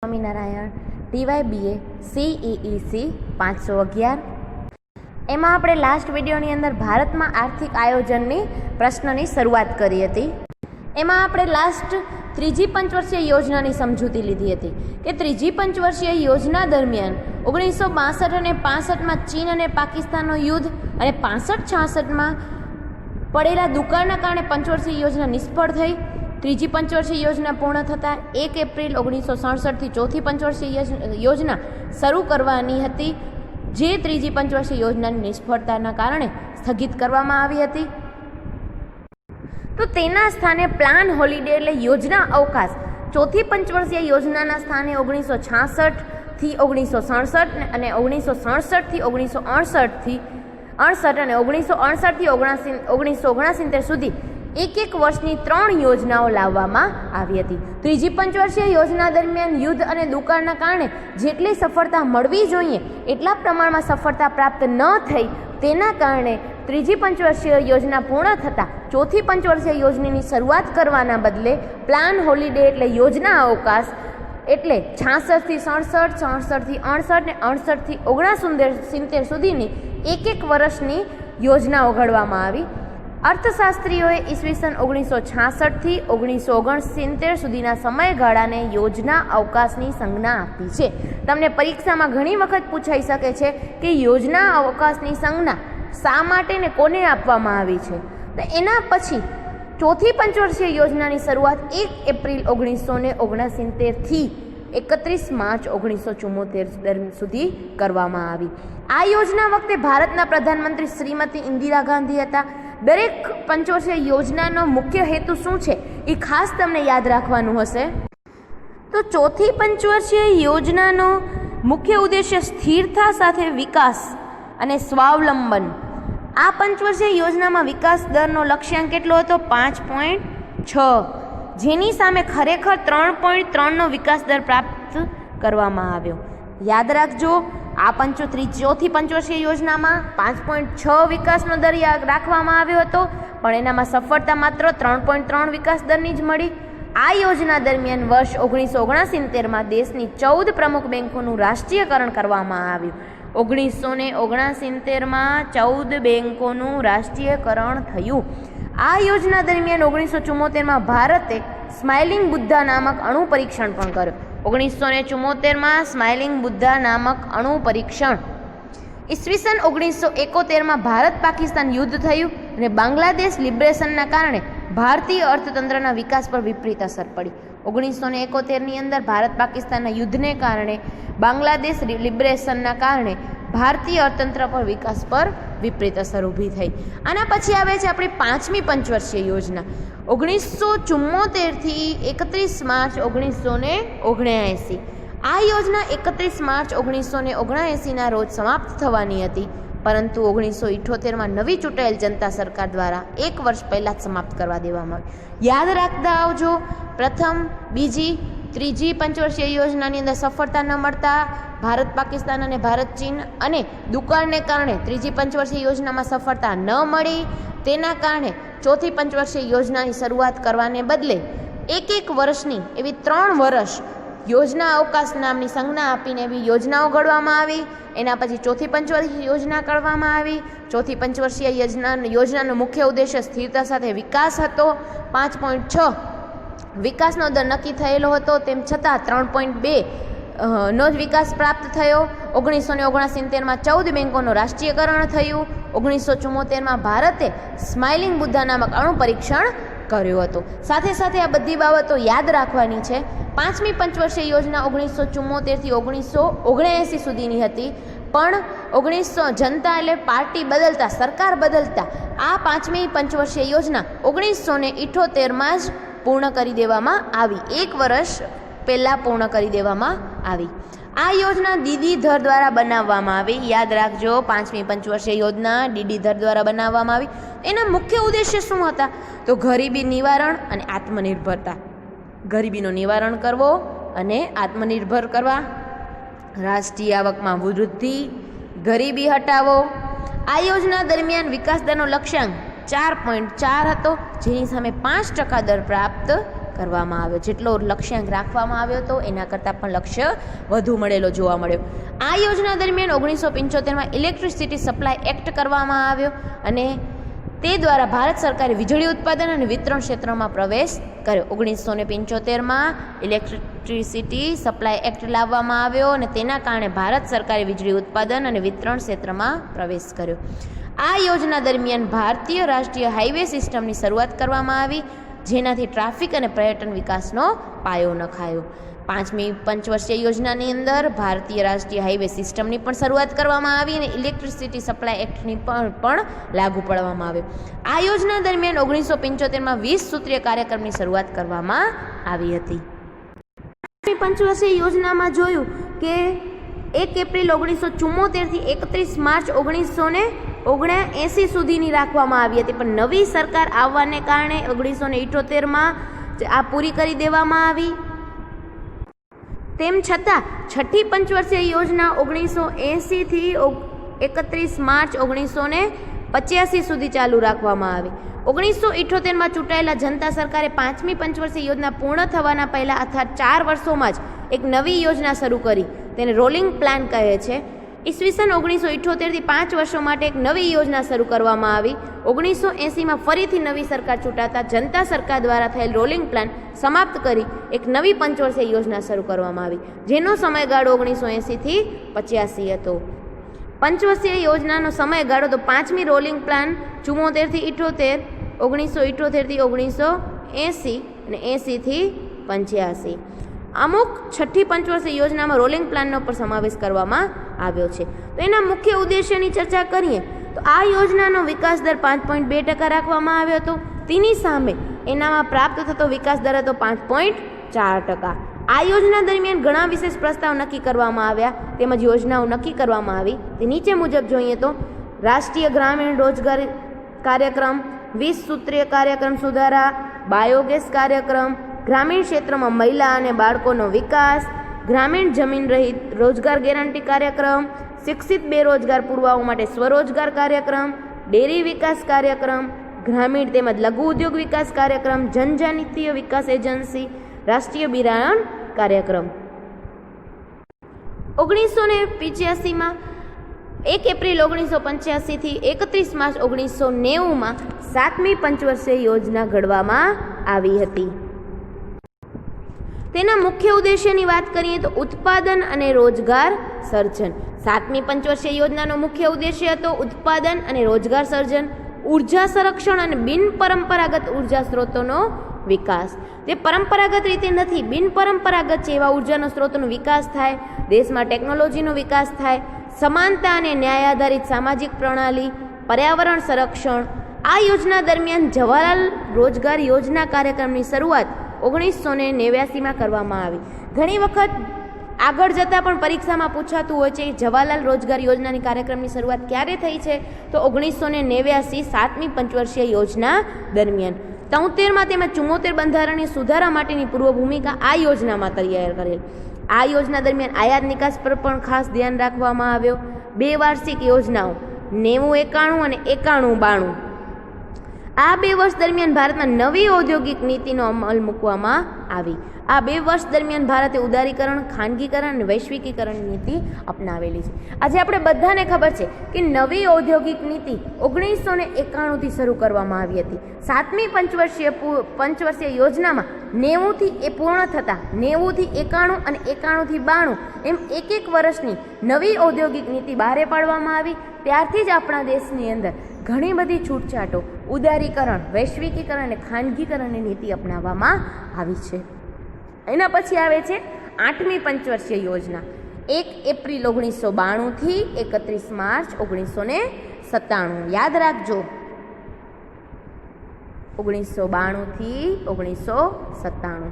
Swaminarayan TYBA CEEC 511। એમાં આપણે last વિડીયોની અંદર ભારતમાં આર્થિક આયોજનની પ્રશ્નની શરૂઆત કરી હતી। એમાં આપણે લાસ્ટ ત્રીજી પંચવર્ષીય યોજનાની સમજૂતી લીધી હતી કે ત્રીજી પંચવર્ષીય યોજના દરમિયાન 1962 અને 65માં ચીન અને પાકિસ્તાનનો યુદ્ધ અને 65-66માં પડેલા દુકાળના કારણે પંચવર્ષીય યોજના નિષ્ફળ થઈ। ત્રીજી પંચવર્ષીય યોજના પૂર્ણ થતાં 1 એપ્રિલ 1967થી ચોથી પંચવર્ષીય યોજના શરૂ કરવાની હતી, જે ત્રીજી પંચવર્ષીય યોજનાની નિષ્ફળતાના કારણે સ્થગિત કરવામાં આવી હતી। તો તેના સ્થાને પ્લાન હોલિડે એટલે યોજના અવકાશ ચોથી પંચવર્ષીય યોજનાના સ્થાને 1966થી 1967 અને 1967થી 1968 અને 1968થી 1969 સુધી એક વર્ષની 3 યોજનાઓ લાવવામાં આવી હતી। ત્રીજી પંચવર્ષીય યોજના દરમિયાન યુદ્ધ અને દુકાળના કારણે જેટલી સફળતા મળવી જોઈએ એટલા પ્રમાણમાં સફળતા પ્રાપ્ત ન થઈ, તેના કારણે ત્રીજી પંચવર્ષીય યોજના પૂર્ણ થતાં ચોથી પંચવર્ષીય યોજનાની શરૂઆત કરવાના બદલે પ્લાન હોલિડે એટલે યોજના અવકાશ એટલે 66થી 67, 67થી 68 અને 68થી 1970 સુધીની એક વર્ષની યોજનાઓ ઘડવામાં આવી। અર્થશાસ્ત્રીઓએ ઈસવીસન 1966થી 1969 સુધીના સમયગાળાને યોજના અવકાશની સંજ્ઞા આપી છે। તમને પરીક્ષામાં ઘણી વખત પૂછાઈ શકે છે કે યોજના અવકાશની સંજ્ઞા શા માટે ને કોને આપવામાં આવી છે। તો એના પછી ચોથી પંચવર્ષીય યોજનાની શરૂઆત 1 એપ્રિલ 1969થી 31 માર્ચ 1974 સુધી કરવામાં આવી। આ યોજના વખતે ભારતના પ્રધાનમંત્રી શ્રીમતી ઇન્દિરા ગાંધી હતા। દરેક પંચવર્ષીય યોજનાનો મુખ્ય હેતુ શું છે એ ખાસ તમને યાદ રાખવાનું હશે। તો ચોથી પંચવર્ષીય યોજનાનો મુખ્ય ઉદ્દેશ્ય સ્થિરતા સાથે વિકાસ અને સ્વાવલંબન। આ પંચવર્ષીય યોજનામાં વિકાસ દરનો લક્ષ્યાંક કેટલો હતો? 5.6, જેની સામે ખરેખર 3.3નો વિકાસ દર પ્રાપ્ત કરવામાં આવ્યો। યાદ રાખજો, આ ચોથી પંચવર્ષીય યોજનામાં 5.6 વિકાસનો દર રાખવામાં આવ્યો હતો, પણ એનામાં સફળતા માત્ર 3.3 વિકાસ દરની જ મળી। આ યોજના દરમિયાન વર્ષ 1969માં દેશની 14 પ્રમુખ બેંકોનું રાષ્ટ્રીયકરણ કરવામાં આવ્યું। 1969માં 14 બેંકોનું રાષ્ટ્રીયકરણ થયું। આ યોજના દરમિયાન 1974માં ભારતે સ્માઇલિંગ બુદ્ધા નામક અણુ પરીક્ષણ પણ કર્યું। 1974માં સ્માઇલિંગ બુદ્ધા નામક અણુ પરીક્ષણ। ઈસવીસન 1971માં ભારત પાકિસ્તાન યુદ્ધ થયું અને બાંગ્લાદેશ લિબરેશનના કારણે ભારતીય અર્થતંત્રના વિકાસ પર વિપરીત અસર પડી। 1971ની અંદર ભારત પાકિસ્તાનના યુદ્ધને કારણે બાંગ્લાદેશ લિબરેશનના કારણે ભારતીય અર્થતંત્ર પર વિકાસ પર વિપરીત અસર ઊભી થઈ। આના પછી આવે છે આપણી 5મી પંચવર્ષીય યોજના 1974થી 31 માર્ચ 1979। આ યોજના 31 માર્ચ 1979ના રોજ સમાપ્ત થવાની હતી, પરંતુ 1978માં નવી ચૂંટાયેલ જનતા સરકાર દ્વારા 1 વર્ષ પહેલાં જ સમાપ્ત કરવા દેવામાં આવી। યાદ રાખતા આવજો, પ્રથમ, બીજી, ત્રીજી પંચવર્ષીય યોજનાની અંદર સફળતા ન મળતા ભારત પાકિસ્તાન અને ભારત ચીન અને દુકાળને કારણે ત્રીજી પંચવર્ષીય યોજનામાં સફળતા ન મળી, તેના કારણે ચોથી પંચવર્ષીય યોજનાની શરૂઆત કરવાને બદલે એક વર્ષની એવી 3 વર્ષ યોજના અવકાશ નામની સંજ્ઞા આપીને એવી યોજનાઓ ઘડવામાં આવી। એના પછી ચોથી પંચવર્ષીય યોજના ઘડવામાં આવી। ચોથી પંચવર્ષીય યોજનાનો મુખ્ય ઉદ્દેશ્ય સ્થિરતા સાથે વિકાસ હતો। 5.6 વિકાસનો દર નક્કી થયેલો હતો, તેમ છતાં 3.2 નો જ વિકાસ પ્રાપ્ત થયો। 1969માં 14 બેંકોનું રાષ્ટ્રીયકરણ થયું। 1974માં ભારતે સ્માઇલિંગ બુદ્ધા નામક અણુ પરીક્ષણ કર્યું હતું। સાથે સાથે આ બધી બાબતો યાદ રાખવાની છે। 5મી પંચવર્ષીય યોજના 1974થી 1979 સુધીની હતી, પણ જનતા એટલે પાર્ટી બદલતા, સરકાર બદલતા આ 5મી પંચવર્ષીય યોજના 1978માં જ પૂર્ણ કરી દેવામાં આવી। 1 વર્ષ પહેલાં પૂર્ણ કરી દેવામાં આવી। આ યોજના ડીડી ધર દ્વારા બનાવવામાં આવી। યાદ રાખજો, 5મી પંચવર્ષીય યોજના ડીડી ધર દ્વારા બનાવવામાં આવી। એના મુખ્ય ઉદ્દેશ્ય શું હતા? તો ગરીબી નિવારણ અને આત્મનિર્ભરતા। ગરીબીનું નિવારણ કરવો અને આત્મનિર્ભર કરવા, રાષ્ટ્રીય આવકમાં વૃદ્ધિ, ગરીબી હટાવો। આ યોજના દરમિયાન વિકાસ દરનો લક્ષ્યાંક 4.4 હતો, જેની સામે 5% દર પ્રાપ્ત કરવામાં આવ્યો. જેટલો લક્ષ્યાંક રાખવામાં આવ્યો હતો એના કરતાં પણ લક્ષ્ય વધુ મળેલો જોવા મળ્યો. આ યોજના દરમિયાન 1975માં ઇલેક્ટ્રિસિટી સપ્લાય એક્ટ કરવામાં આવ્યો અને તે દ્વારા ભારત સરકારે વીજળી ઉત્પાદન અને વિતરણ ક્ષેત્રમાં પ્રવેશ કર્યો. 1975માં ઇલેક્ટ્રિસિટી સપ્લાય એક્ટ લાવવામાં આવ્યો અને તેના કારણે ભારત સરકારે વીજળી ઉત્પાદન અને વિતરણ ક્ષેત્રમાં પ્રવેશ કર્યો. આ યોજના દરમિયાન ભારતીય રાષ્ટ્રીય હાઈવે સિસ્ટમની શરૂઆત કરવામાં આવી, જેનાથી ટ્રાફિક અને પર્યટન વિકાસનો પાયો નખાયો. 5મી પંચવર્ષીય યોજનાની અંદર ભારતીય રાષ્ટ્રીય હાઈવે સિસ્ટમની પણ શરૂઆત કરવામાં આવી અને ઇલેક્ટ્રિસિટી સપ્લાય એક્ટની પણ લાગુ પાડવામાં આવ્યો. આ યોજના દરમિયાન 1975માં 20 સૂત્રીય કાર્યક્રમની શરૂઆત કરવામાં આવી હતી. 5મી પંચવર્ષીય યોજનામાં જોયું કે 1 એપ્રિલ 1974 થી 31 માર્ચ 1979 સુધીની રાખવામાં આવી હતી, પણ નવી સરકાર આવવાને કારણે 1978માં આ પૂરી કરી દેવામાં આવી. તેમ છતાં 6ઠ્ઠી પંચવર્ષીય યોજના 1980 થી 31 માર્ચ 1985 સુધી ચાલુ રાખવામાં આવી. 1978માં ચૂંટાયેલા જનતા સરકારે 5મી પંચવર્ષીય યોજના પૂર્ણ થવાના પહેલા અથવા 4 વર્ષોમાં જ એક નવી યોજના શરૂ કરી. તેને રોલિંગ પ્લાન કહે છે. ઈસવીસન 1978 થી 5 વર્ષો માટે એક નવી યોજના શરૂ કરવામાં આવી. 1980માં ફરીથી નવી સરકાર ચૂંટાતા જનતા સરકાર દ્વારા થયેલ રોલિંગ પ્લાન સમાપ્ત કરી એક નવી પંચવર્ષીય યોજના શરૂ કરવામાં આવી, જેનો સમયગાળો 1980 થી 85 હતો. પંચવર્ષીય યોજનાનો સમયગાળો તો 5મી રોલિંગ પ્લાન 74 થી 78, 1978 થી 1980 અને 80 થી 85. અમુક 6ઠ્ઠી પંચવર્ષીય યોજનામાં રોલિંગ પ્લાનનો પણ સમાવેશ કરવામાં આવ્યો છે. તો એના મુખ્ય ઉદ્દેશ્યની ચર્ચા કરીએ તો આ યોજનાનો વિકાસ દર 5.2% રાખવામાં આવ્યો હતો. તેની સામે એનામાં પ્રાપ્ત થતો વિકાસ દર હતો 5.4%. આ યોજના દરમિયાન ઘણા વિશેષ પ્રસ્તાવ નક્કી કરવામાં આવ્યા તેમજ યોજનાઓ નક્કી કરવામાં આવી. તે નીચે મુજબ જોઈએ તો રાષ્ટ્રીય ગ્રામીણ રોજગાર કાર્યક્રમ, 20 સૂત્રીય કાર્યક્રમ સુધારા, બાયોગેસ કાર્યક્રમ, ગ્રામીણ ક્ષેત્રમાં મહિલા અને બાળકોનો વિકાસ, ગ્રામીણ જમીન રહિત રોજગાર ગેરંટી કાર્યક્રમ, શિક્ષિત બેરોજગાર પુરવાઓ માટે સ્વરોજગાર કાર્યક્રમ, ડેરી વિકાસ કાર્યક્રમ, ગ્રામીણ તેમજ લઘુ ઉદ્યોગ વિકાસ કાર્યક્રમ, જનજાતીય વિકાસ એજન્સી, રાષ્ટ્રીય બિયારણ કાર્યક્રમ. 1985માં 1 એપ્રિલ 1985 થી 31 માર્ચ 1990માં 7મી પંચવર્ષીય યોજના ઘડવામાં આવી હતી. તેના મુખ્ય ઉદ્દેશ્યની વાત કરીએ તો ઉત્પાદન અને રોજગાર સર્જન. 7મી પંચવર્ષીય યોજનાનો મુખ્ય ઉદ્દેશ્ય હતો ઉત્પાદન અને રોજગાર સર્જન, ઉર્જા સંરક્ષણ અને બિનપરંપરાગત ઉર્જા સ્ત્રોતોનો વિકાસ. જે પરંપરાગત રીતે નથી, બિનપરંપરાગત છે એવા ઉર્જાના સ્ત્રોતોનો વિકાસ થાય, દેશમાં ટેકનોલોજીનો વિકાસ થાય, સમાનતા અને ન્યાય આધારિત સામાજિક પ્રણાલી, પર્યાવરણ સંરક્ષણ. આ યોજના દરમિયાન જવાહરલાલ રોજગાર યોજના કાર્યક્રમની શરૂઆત 1989માં કરવામાં આવી. ઘણી વખત આગળ જતાં પણ પરીક્ષામાં પૂછાતું હોય છે જવાહરલાલ રોજગાર યોજનાની કાર્યક્રમની શરૂઆત ક્યારે થઈ છે તો 1989 7મી પંચવર્ષીય યોજના દરમિયાન. 73માં તેમજ 74 બંધારણીય સુધારા માટેની પૂર્વ ભૂમિકા આ યોજનામાં તૈયાર કરેલ. આ યોજના દરમિયાન આયાત નિકાસ પર પણ ખાસ ધ્યાન રાખવામાં આવ્યો. 2 વાર્ષિક યોજનાઓ 90-91 અને 91-92. આ 2 વર્ષ દરમિયાન ભારતમાં નવી ઔદ્યોગિક નીતિનો અમલ મૂકવામાં આવી. આ 2 વર્ષ દરમિયાન ભારતે ઉદારીકરણ, ખાનગીકરણ અને વૈશ્વિકીકરણ નીતિ અપનાવેલી છે. આજે આપણે બધાને ખબર છે કે નવી ઔદ્યોગિક નીતિ 1991થી શરૂ કરવામાં આવી હતી. 7મી પંચવર્ષીય યોજનામાં 90થી એ પૂર્ણ થતાં 90થી 91 અને 91થી 92 એમ એક વર્ષની નવી ઔદ્યોગિક નીતિ બહાર પાડવામાં આવી. ત્યારથી જ આપણા દેશની અંદર ઘણી બધી છૂટછાટો, ઉદારીકરણ, વૈશ્વિકીકરણ અને ખાનગીકરણની નીતિ અપનાવવામાં આવી છે. એના પછી આવે છે 8મી પંચવર્ષીય યોજના 1 એપ્રિલ 1992 થી 31 માર્ચ 1997. યાદ રાખજો, 1992 થી 1997.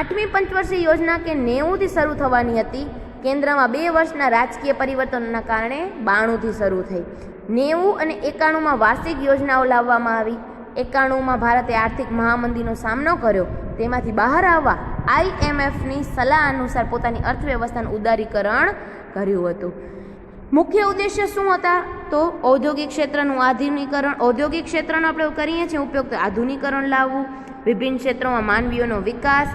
8મી પંચવર્ષીય યોજના કે 90થી શરૂ થવાની હતી. કેન્દ્રમાં 2 વર્ષના રાજકીય પરિવર્તનોના કારણે 92થી શરૂ થઈ. 90 અને 91માં વાર્ષિક યોજનાઓ લાવવામાં આવી. 91માં ભારતે આર્થિક મહામંદીનો સામનો કર્યો. તેમાંથી બહાર આવવા IMFની સલાહ અનુસાર પોતાની અર્થવ્યવસ્થાનું ઉદારીકરણ કર્યું હતું. મુખ્ય ઉદ્દેશ્ય શું હતા તો ઔદ્યોગિક ક્ષેત્રનું આધુનિકરણ. ઔદ્યોગિક ક્ષેત્રનો આપણે કરીએ છીએ ઉપયોગ તો આધુનિકરણ લાવવું, વિભિન્ન ક્ષેત્રોમાં માનવીઓનો વિકાસ,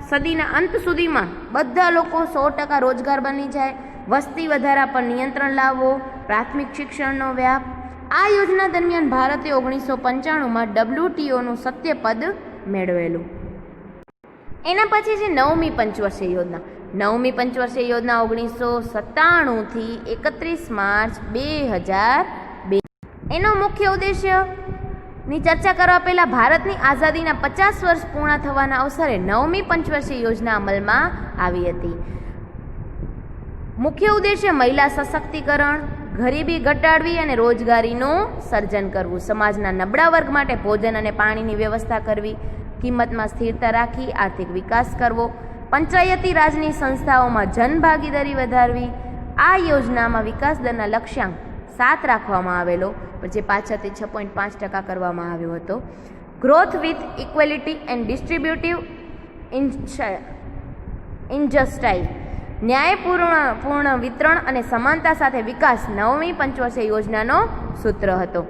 સદીના અંત સુધીમાં બધા લોકો 100% રોજગાર બની જાય, વસ્તી વધારા પર નિયંત્રણ લાવવો, પ્રાથમિક શિક્ષણનો વ્યાપ. આ યોજના દરમિયાન ભારતે 1995માં WTOનું સત્યપદ મેળવેલું. એના પછી છે 9મી પંચવર્ષીય યોજના. 9મી પંચવર્ષીય યોજના 1997 થી 31 માર્ચ 2002. એનો મુખ્ય ઉદ્દેશ્યની ચર્ચા કરવા પહેલાં ભારતની આઝાદીના 50 વર્ષ પૂર્ણ થવાના અવસરે 9મી પંચવર્ષીય યોજના અમલમાં આવી હતી. મુખ્ય ઉદ્દેશ્ય મહિલા સશક્તિકરણ, ગરીબી ઘટાડવી અને રોજગારીનું સર્જન કરવું, સમાજના નબળા વર્ગ માટે ભોજન અને પાણીની વ્યવસ્થા કરવી, કિંમતમાં સ્થિરતા રાખી આર્થિક વિકાસ કરવો, પંચાયતી રાજની સંસ્થાઓમાં જનભાગીદારી વધારવી. આ યોજનામાં વિકાસ દરના લક્ષ્યાંક 7 રાખવામાં આવેલો, જે પાછળથી 6.5% કરવામાં આવ્યો હતો. ગ્રોથ વિથ ઇક્વેલિટી એન્ડ ડિસ્ટ્રીબ્યુટિવ ઇનજસ્ટાઇસ, ન્યાયપૂર્ણ વિતરણ અને સમાનતા સાથે વિકાસ 9મી પંચવર્ષીય યોજનાનો સૂત્ર હતો.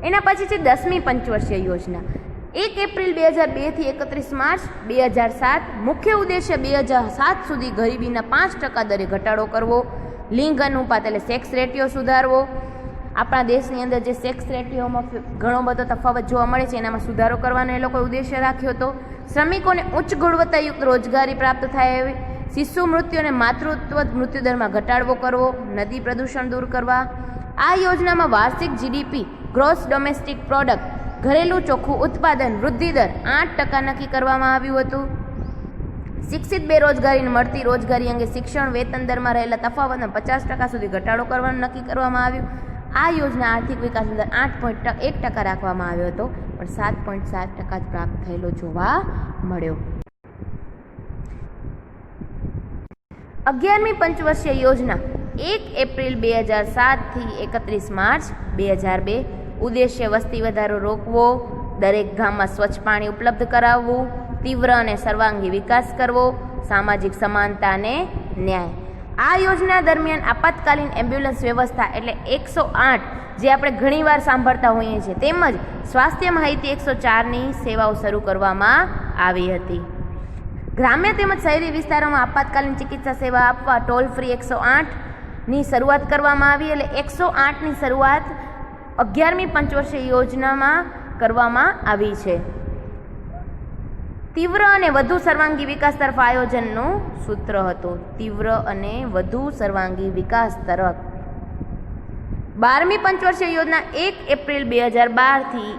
એના પછી છે 10મી પંચવર્ષીય યોજના. 1 એપ્રિલ 2002 થી 31 માર્ચ 2007. મુખ્ય ઉદ્દેશ્ય 2007 સુધી ગરીબીના 5% દરે ઘટાડો કરવો, લિંગ અનુપાત એટલે સેક્સ રેટિયો સુધારવો. આપણા દેશની અંદર જે સેક્સ રેટિયોમાં ઘણો બધો તફાવત જોવા મળે છે, એનામાં સુધારો કરવાનો એ લોકોએ ઉદ્દેશ્ય રાખ્યો હતો. શ્રમિકોને ઉચ્ચ ગુણવત્તાયુક્ત રોજગારી પ્રાપ્ત થાય એવી, શિશુ મૃત્યુ અને માતૃત્વ મૃત્યુદરમાં ઘટાડવો કરવો, નદી પ્રદૂષણ દૂર કરવા. આ યોજનામાં વાર્ષિક GDP ગ્રોસ ડોમેસ્ટિક પ્રોડક્ટ ઘરેલું ચોખ્ખું ઉત્પાદન વૃદ્ધિ દર 8% નક્કી કરવામાં આવ્યું હતું. શિક્ષિત બેરોજગારીને મળતી રોજગારી અંગે શિક્ષણ વેતન દરમાં રહેલા તફાવતનો 50% સુધી ઘટાડો કરવાનું નક્કી કરવામાં આવ્યું. આ યોજના આર્થિક વિકાસ દર 8.1% રાખવામાં આવ્યો હતો, પણ 7.7% જ પ્રાપ્ત થયેલો જોવા મળ્યો. 11મી પંચવર્ષીય યોજના 1 એપ્રિલ 2007 થી 31 માર્ચ 2002. ઉદ્દેશ્ય વસ્તી વધારો રોકવો, દરેક ગામમાં સ્વચ્છ પાણી ઉપલબ્ધ કરાવવું, તીવ્ર અને સર્વાંગી વિકાસ કરવો, સામાજિક સમાનતા અને ન્યાય. આ યોજના દરમિયાન આપાતકાલીન એમ્બ્યુલન્સ વ્યવસ્થા એટલે 108 જે આપણે ઘણીવાર સાંભળતા હોઈએ છીએ, તેમજ સ્વાસ્થ્ય માહિતી 104ની સેવાઓ શરૂ કરવામાં આવી હતી. ગ્રામ્ય તેમજ શહેરી વિસ્તારોમાં આપાતકાલીન ચિકિત્સા સેવા આપવા ટોલ ફ્રી 108ની શરૂઆત કરવામાં આવી. એટલે 108ની શરૂઆત 11મી પંચવર્ષીય યોજનામાં કરવામાં આવી છે. તીવ્ર અને વધુ સર્વાંગી વિકાસ તરફ આયોજનનું સૂત્ર હતું. તીવ્ર અને વધુ સર્વાંગી વિકાસ તરફ. 12મી પંચવર્ષીય યોજના 1 એપ્રિલ 2012 થી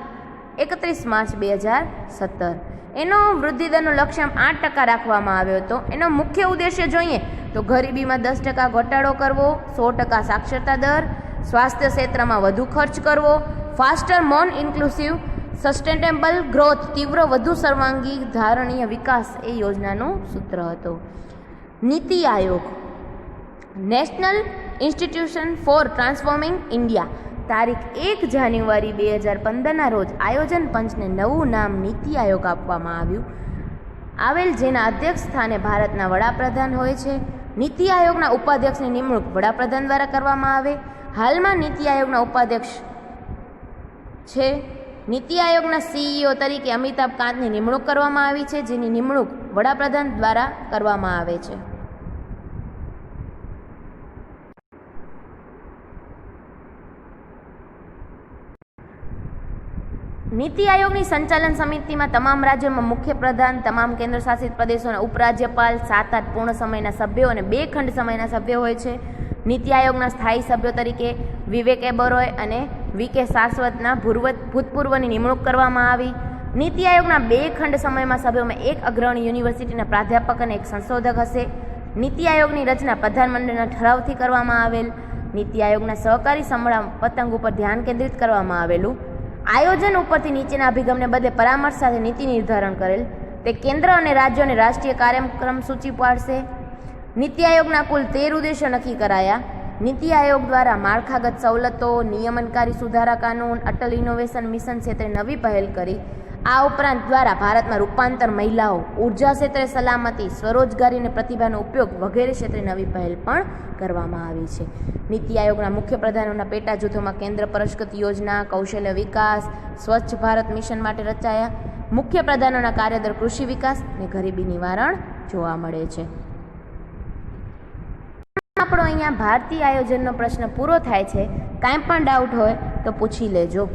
31 માર્ચ 2017. એનો વૃદ્ધિ દરનો લક્ષ્યાંક 8% રાખવામાં આવ્યો હતો. એનો મુખ્ય ઉદ્દેશ્ય જોઈએ તો ગરીબીમાં 10% ઘટાડો કરવો, 100% સાક્ષરતા દર, સ્વાસ્થ્ય ક્ષેત્રમાં વધુ ખર્ચ કરવો, ફાસ્ટર મોર ઇન્ક્લુસિવ સસ્ટેનેબલ ગ્રોથ, તીવ્ર વધુ સર્વાંગી ધારણીય વિકાસ એ યોજનાનું સૂત્ર હતું. NITI Aayog, National Institution for Transforming India, તારીખ 1 જાન્યુઆરી 2015ના રોજ આયોજન પંચને નવું નામ નીતિ આયોગ આપવામાં આવેલ, જેના અધ્યક્ષ સ્થાને ભારતના વડાપ્રધાન હોય છે. નીતિ આયોગના ઉપાધ્યક્ષની નિમણૂક વડાપ્રધાન દ્વારા કરવામાં આવે. હાલમાં નીતિ આયોગના ઉપાધ્યક્ષ છે. નીતિ આયોગના CEO તરીકે અમિતાભ કાંતની નિમણૂક કરવામાં આવી છે, જેની નિમણૂક વડાપ્રધાન દ્વારા કરવામાં આવે છે. નીતિ આયોગની સંચાલન સમિતિમાં તમામ રાજ્યોમાં મુખ્ય પ્રધાન, તમામ કેન્દ્ર શાસિત પ્રદેશોના ઉપરાજ્યપાલ, 7-8 પૂર્ણ સમયના સભ્યો અને 2 ખંડ સમયના સભ્યો હોય છે. નીતિ આયોગના સ્થાયી સભ્યો તરીકે વિવેક ઓબેરોય અને VK સારસ્વતના ભૂતપૂર્વની નિમણૂક કરવામાં આવી. નીતિ આયોગના 2 ખંડ સમયમાં સભ્યોમાં 1 અગ્રણી યુનિવર્સિટીના પ્રાધ્યાપક અને 1 સંશોધક હશે. નીતિ આયોગની રચના પ્રધાનમંત્રીના ઠરાવથી કરવામાં આવેલ. નીતિ આયોગના સહકારી સંભાળ પતંગ ઉપર ધ્યાન કેન્દ્રિત કરવામાં આવેલું. આયોજન ઉપરથી નીચેના અભિગમને બદલે પરામર્શ સાથે નીતિ નિર્ધારણ કરેલ. તે કેન્દ્ર અને રાજ્યોને રાષ્ટ્રીય કાર્યક્રમ સૂચિ પાડશે. નીતિ આયોગના કુલ 13 ઉદ્દેશો નક્કી કરાયા. નીતિ આયોગ દ્વારા માળખાગત સવલતો, નિયમનકારી સુધારા કાનૂન, અટલ ઇનોવેશન મિશન ક્ષેત્રે નવી પહેલ કરી. આ ઉપરાંત દ્વારા ભારતમાં રૂપાંતર, મહિલાઓ, ઉર્જા ક્ષેત્રે સલામતી, સ્વરોજગારી અને પ્રતિભાનો ઉપયોગ વગેરે ક્ષેત્રે નવી પહેલ પણ કરવામાં આવી છે. નીતિ આયોગના મુખ્ય પ્રધાનોના પેટા જૂથોમાં કેન્દ્ર પુરસ્કૃત યોજના, કૌશલ્ય વિકાસ, સ્વચ્છ ભારત મિશન માટે રચાયા. મુખ્ય પ્રધાનોના કાર્યદર કૃષિ વિકાસ અને ગરીબી નિવારણ જોવા મળે છે. આપણો અહીંયા ભારતીય આયોજનનો પ્રશ્ન પૂરો થાય છે. કાંઈ પણ ડાઉટ હોય તો પૂછી લેજો.